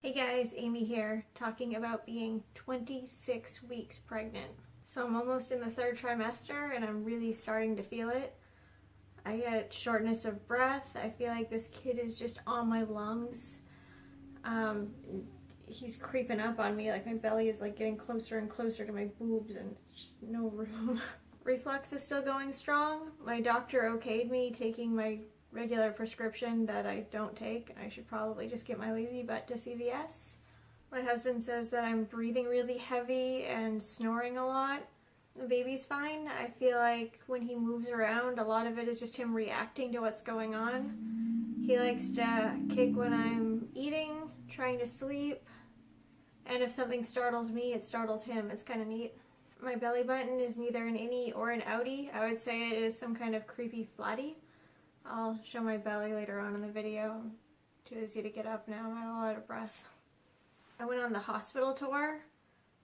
Hey guys, Amy here, talking about being 26 weeks pregnant. So I'm almost in the third trimester and I'm really starting to feel it. I get shortness of breath. I feel like this kid is just on my lungs. He's creeping up on me, like my belly is like getting closer and closer to my boobs and it's just no room. Reflux is still going strong. My doctor okayed me taking my regular prescription that I don't take. I should probably just get my lazy butt to CVS. My husband says that I'm breathing really heavy and snoring a lot. The baby's fine. I feel like when he moves around, a lot of it is just him reacting to what's going on. He likes to kick when I'm eating, trying to sleep, and if something startles me, it startles him. It's kind of neat. My belly button is neither an innie or an outie. I would say it is some kind of creepy flatty. I'll show my belly later on in the video. I'm too busy to get up now. I'm all out of breath. I went on the hospital tour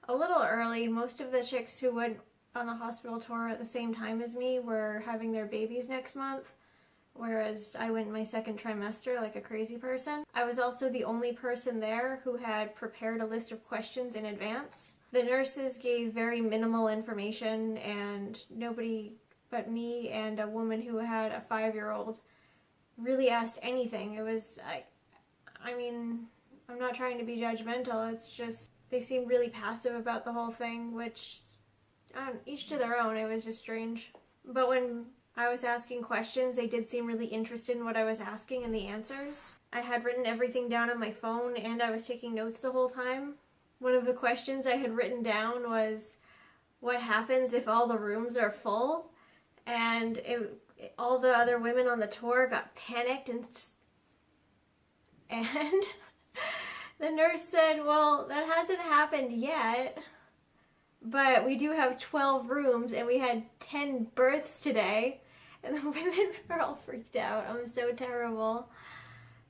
a little early. Most of the chicks who went on the hospital tour at the same time as me were having their babies next month, whereas I went in my second trimester like a crazy person. I was also the only person there who had prepared a list of questions in advance. The nurses gave very minimal information and nobody but me and a woman who had a 5-year-old really asked anything. It was, I mean, I'm not trying to be judgmental, it's just, they seemed really passive about the whole thing, which, each to their own, it was just strange. But when I was asking questions, they did seem really interested in what I was asking and the answers. I had written everything down on my phone and I was taking notes the whole time. One of the questions I had written down was, what happens if all the rooms are full? And all the other women on the tour got panicked and the nurse said, well, that hasn't happened yet, but we do have 12 rooms and we had 10 births today. And the women are all freaked out. I'm so terrible.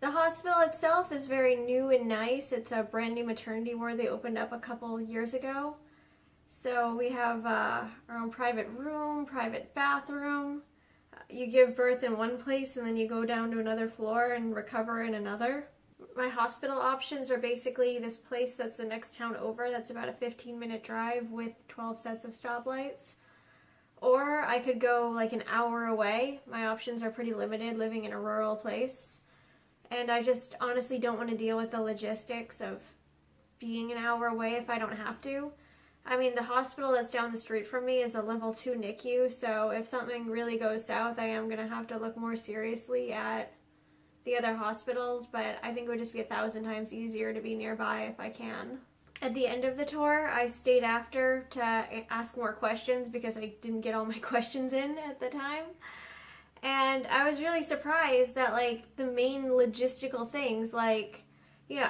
The hospital itself is very new and nice. It's a brand new maternity ward they opened up a couple years ago. So we have our own private room, private bathroom. You give birth in one place and then you go down to another floor and recover in another. My hospital options are basically this place that's the next town over, that's about a 15-minute drive with 12 sets of stoplights. Or I could go like an hour away. My options are pretty limited living in a rural place. And I just honestly don't want to deal with the logistics of being an hour away if I don't have to. I mean, the hospital that's down the street from me is a level 2 NICU, so if something really goes south, I am going to have to look more seriously at the other hospitals, but I think it would just be 1,000 times easier to be nearby if I can. At the end of the tour, I stayed after to ask more questions because I didn't get all my questions in at the time. And I was really surprised that, like, the main logistical things, like,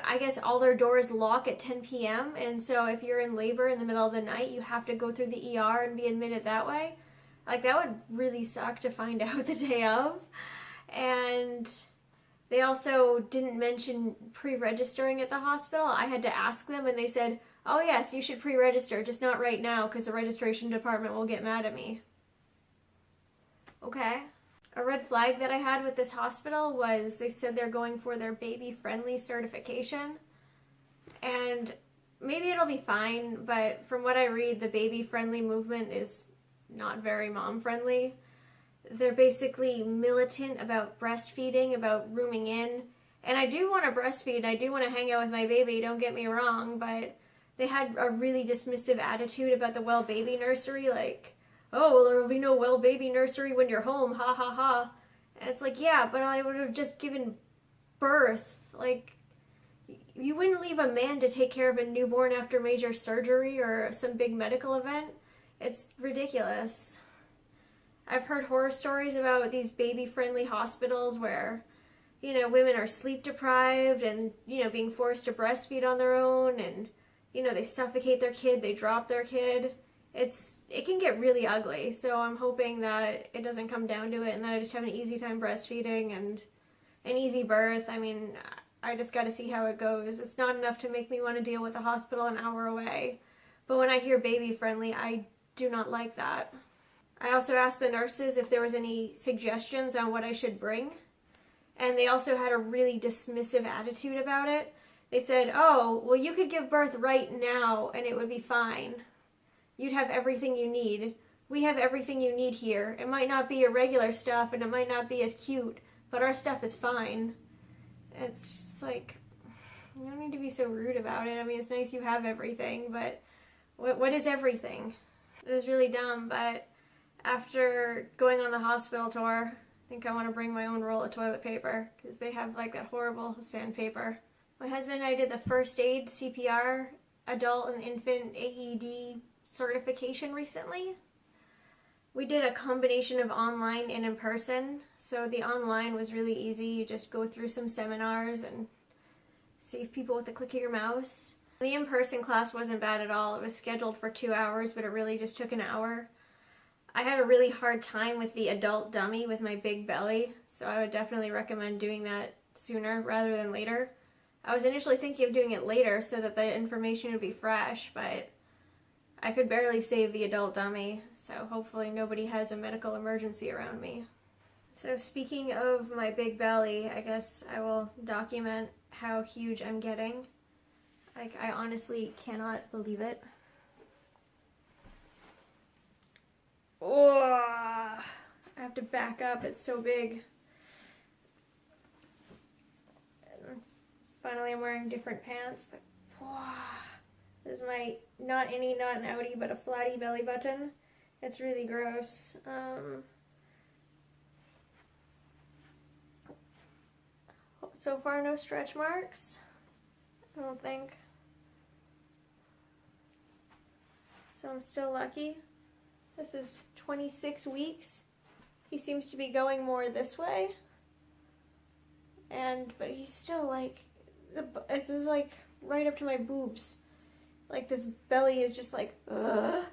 I guess all their doors lock at 10 p.m. and so if you're in labor in the middle of the night, you have to go through the ER and be admitted that way. Like, that would really suck to find out the day of. And they also didn't mention pre-registering at the hospital. I had to ask them and they said, oh yes, you should pre-register, just not right now because the registration department will get mad at me. Okay. A red flag that I had with this hospital was they said they're going for their baby-friendly certification. And maybe it'll be fine, but from what I read, the baby-friendly movement is not very mom-friendly. They're basically militant about breastfeeding, about rooming in. And I do want to breastfeed, I do want to hang out with my baby, don't get me wrong, but they had a really dismissive attitude about the well baby nursery, like, oh, well, there will be no well baby nursery when you're home, ha ha ha. And it's like, yeah, but I would have just given birth. Like, you wouldn't leave a man to take care of a newborn after major surgery or some big medical event. It's ridiculous. I've heard horror stories about these baby-friendly hospitals where, women are sleep deprived and, being forced to breastfeed on their own and, they suffocate their kid, they drop their kid. It can get really ugly, so I'm hoping that it doesn't come down to it and that I just have an easy time breastfeeding and an easy birth. I mean, I just gotta see how it goes. It's not enough to make me want to deal with a hospital an hour away. But when I hear baby-friendly, I do not like that. I also asked the nurses if there was any suggestions on what I should bring, and they also had a really dismissive attitude about it. They said, oh, well, you could give birth right now and it would be fine. You'd have everything you need. We have everything you need here. It might not be your regular stuff and it might not be as cute, but our stuff is fine. It's just like, you don't need to be so rude about it. I mean, it's nice you have everything, but what is everything? It was really dumb, but after going on the hospital tour, I think I want to bring my own roll of toilet paper because they have like that horrible sandpaper. My husband and I did the first aid CPR adult and infant AED certification recently. We did a combination of online and in person. So the online was really easy. You just go through some seminars and save people with the click of your mouse. The in-person class wasn't bad at all. It was scheduled for 2 hours, but it really just took an hour. I had a really hard time with the adult dummy with my big belly, so I would definitely recommend doing that sooner rather than later. I was initially thinking of doing it later so that the information would be fresh, but I could barely save the adult dummy, so hopefully nobody has a medical emergency around me. So speaking of my big belly, I guess I will document how huge I'm getting. Like, I honestly cannot believe it. Oh, I have to back up, it's so big. And finally I'm wearing different pants, but this is my not innie, not an outie, but a flatty belly button. It's really gross. So far no stretch marks, I don't think. So I'm still lucky. This is 26 weeks. He seems to be going more this way. But he's still like, this is like right up to my boobs. Like this belly is just like, And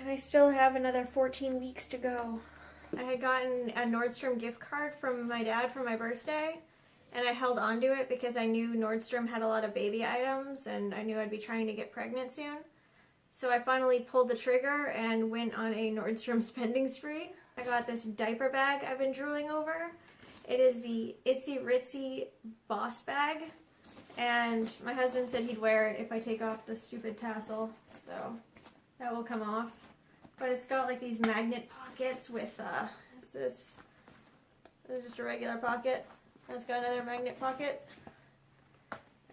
I still have another 14 weeks to go. I had gotten a Nordstrom gift card from my dad for my birthday, and I held on to it because I knew Nordstrom had a lot of baby items and I knew I'd be trying to get pregnant soon. So I finally pulled the trigger and went on a Nordstrom spending spree. I got this diaper bag I've been drooling over. It is the Itsy Ritsy Boss bag, and my husband said he'd wear it if I take off the stupid tassel, so that will come off. But it's got like these magnet pockets with, this is just a regular pocket. It's got another magnet pocket.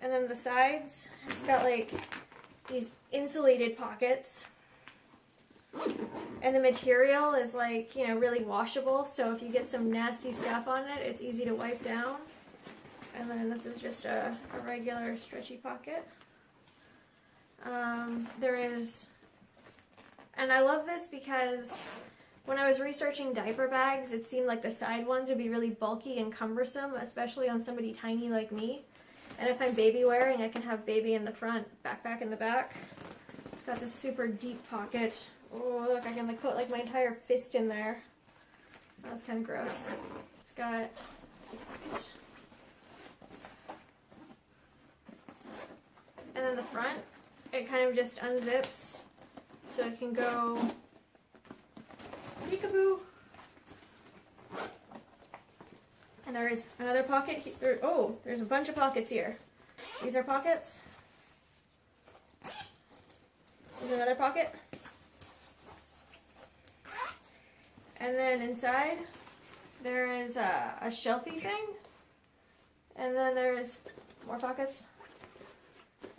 And then the sides, it's got like these insulated pockets. And the material is like, you know, really washable. So if you get some nasty stuff on it, it's easy to wipe down. And then this is just a regular stretchy pocket. And I love this because when I was researching diaper bags, it seemed like the side ones would be really bulky and cumbersome, especially on somebody tiny like me. And if I'm baby wearing, I can have baby in the front, backpack in the back. It's got this super deep pocket. Oh, look, I can like put like my entire fist in there. That was kind of gross. It's got this pocket. And then the front, it kind of just unzips so it can go peekaboo. And there is another pocket here. Oh, there's a bunch of pockets here. These are pockets. There's another pocket. And then inside, there is a shelfie thing. And then there's more pockets.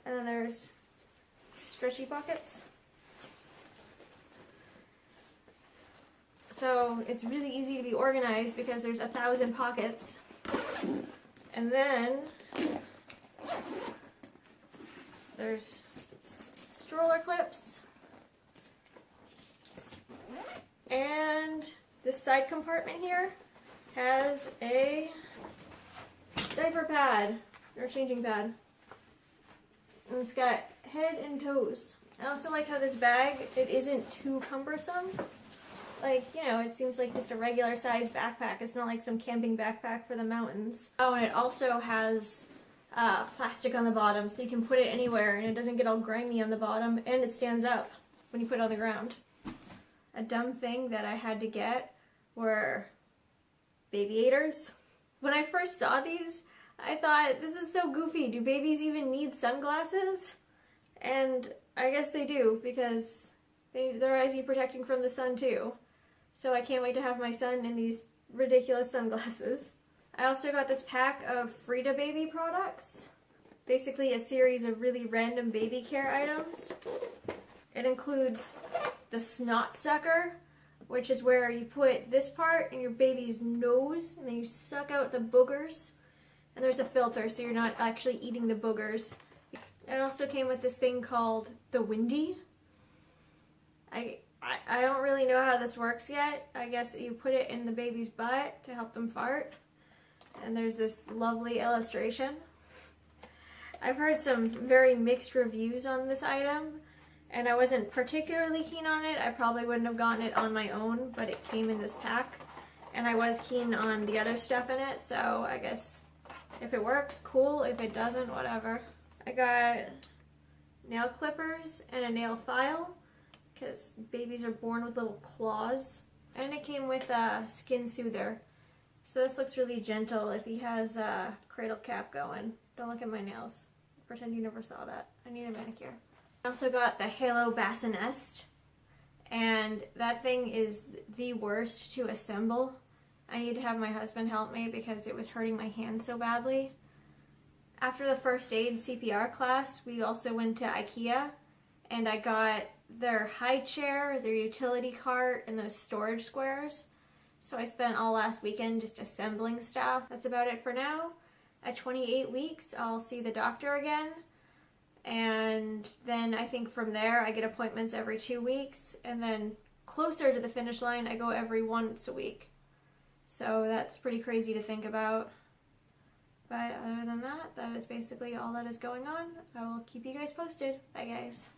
And then there's stretchy pockets. So it's really easy to be organized because there's 1,000 pockets. And then there's stroller clips. And this side compartment here has a diaper pad, or changing pad. And it's got head and toes. I also like how this bag, it isn't too cumbersome. Like, you know, it seems like just a regular size backpack. It's not like some camping backpack for the mountains. Oh, and it also has plastic on the bottom, so you can put it anywhere and it doesn't get all grimy on the bottom, and it stands up when you put it on the ground. A dumb thing that I had to get were baby aiders. When I first saw these, I thought, this is so goofy. Do babies even need sunglasses? And I guess they do, because their eyes need protecting from the sun too. So I can't wait to have my son in these ridiculous sunglasses. I also got this pack of Frida Baby products. Basically a series of really random baby care items. It includes the snot sucker, which is where you put this part in your baby's nose and then you suck out the boogers. And there's a filter so you're not actually eating the boogers. It also came with this thing called the Windy. I don't really know how this works yet. I guess you put it in the baby's butt to help them fart. And there's this lovely illustration. I've heard some very mixed reviews on this item, and I wasn't particularly keen on it. I probably wouldn't have gotten it on my own, but it came in this pack, and I was keen on the other stuff in it, so I guess if it works, cool. If it doesn't, whatever. I got nail clippers and a nail file, because babies are born with little claws, and it came with a skin soother. So this looks really gentle if he has a cradle cap going. Don't look at my nails. Pretend you never saw that. I need a manicure. I also got the Halo Bassinet, and that thing is the worst to assemble. I need to have my husband help me because it was hurting my hand so badly. After the first aid CPR class, we also went to IKEA, and I got their high chair, their utility cart, and those storage squares. So I spent all last weekend just assembling stuff. That's about it for now. At 28 weeks, I'll see the doctor again. And then I think from there, I get appointments every 2 weeks. And then closer to the finish line, I go every once a week. So that's pretty crazy to think about. But other than that, that is basically all that is going on. I will keep you guys posted. Bye, guys.